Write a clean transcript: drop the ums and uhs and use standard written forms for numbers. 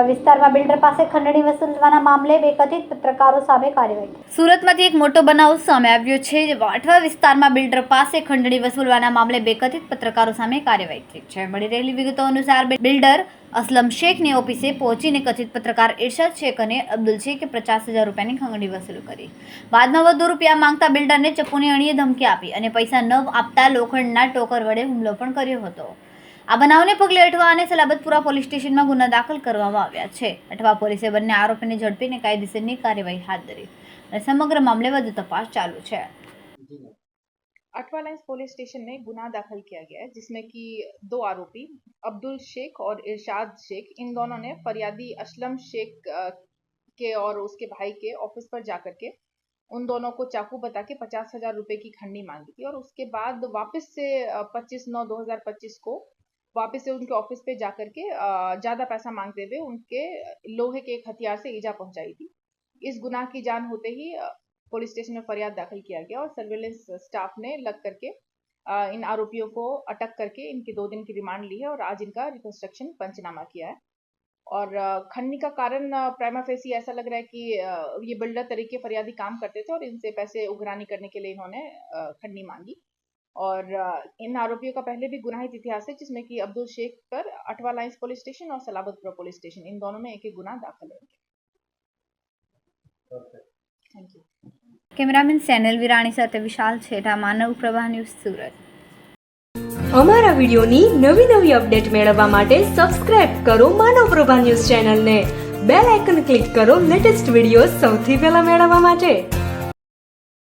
વિસ્તારમાં બિલ્ડર પાસે ખંડણી વસૂલવાના મામલે બે કથિત પત્રકારો સામે કાર્યવાહી. સુરતમાંથી એક મોટો બનાવ સામે આવ્યો છે. વાઠવા વિસ્તારમાં બિલ્ડર પાસે ખંડણી વસૂલવાના મામલે બે કથિત પત્રકારો સામે કાર્યવાહી થઈ છે. મળી રહેલી વિગતો અનુસાર બિલ્ડર અસલમ શેખની ઓફિસે પહોંચીને કથિત પત્રકાર ઇરશાદ શેખ અને અબ્દુલ શેખે 50,000 રૂપિયાની ખંડણી વસૂલ કરી. બાદમાં વધુ રૂપિયા માંગતા બિલ્ડરને ચપ્પુની અણીએ ધમકી આપી અને પૈસા ન આપતા લોખંડના ટોકર વડે હુમલો પણ કર્યો હતો. આ બનાવને પગલે અઠવા અને સલાબતપુરા પોલીસ સ્ટેશનમાં ગુના દાખલ કરવામાં આવ્યા છે. અઠવા પોલીસે બંને આરોપીને ઝડપીને કાયદેસરની કાર્યવાહી હાથ ધરી અને સમગ્ર મામલે વધુ તપાસ ચાલू है. अठवा लाइन्स पुलिस स्टेशन में गुनाह दाखिल किया गया है, जिसमें कि दो आरोपी अब्दुल शेख और इरशाद शेख, इन दोनों ने फरियादी असलम शेख के और उसके भाई के ऑफिस पर जाकर के उन दोनों को चाकू बता के 50,000 रुपए की खंडनी मांगी थी और उसके बाद वापस से 25/9/2025 को वापस से उनके ऑफिस पे जाकर के ज़्यादा पैसा मांगते हुए उनके लोहे के एक हथियार से ईजा पहुंचाई थी. इस गुनाह की जान होते ही पुलिस स्टेशन में फरियाद दाखिल किया गया और सर्विलेंस स्टाफ ने लग करके इन आरोपियों को अटक करके इनकी 2 दिन की रिमांड ली है और आज इनका रिकंस्ट्रक्शन पंचनामा किया है. और खंडनी का कारण प्राइमा फेसी ऐसा लग रहा है कि ये बिल्डर तरीके फरियादी काम करते थे और इनसे पैसे उघरानी करने के लिए इन्होंने खंडनी मांगी. और इन आरोपियों का पहले भी गुनाहित इतिहास है, जिसमें कि अब्दुल शेख पर अठवा लाइन्स पुलिस स्टेशन और सलाबतपुरा पुलिस स्टेशन इन दोनों में एक गुना दाखिल है. Thank you. કેમેરામેન સેનલ વિરાણી સાથે વિશાલ છેઠા, માનવ પ્રવાહ ન્યૂઝ, સુરત. અમારા વિડિયોની નવી અપડેટ મેળવવા માટે સબસ્ક્રાઇબ કરો માનવ પ્રભા ન્યૂઝ ચેનલને. બેલ આઇકન ક્લિક કરો લેટેસ્ટ વિડિયો સૌથી પહેલા મેળવવા માટે.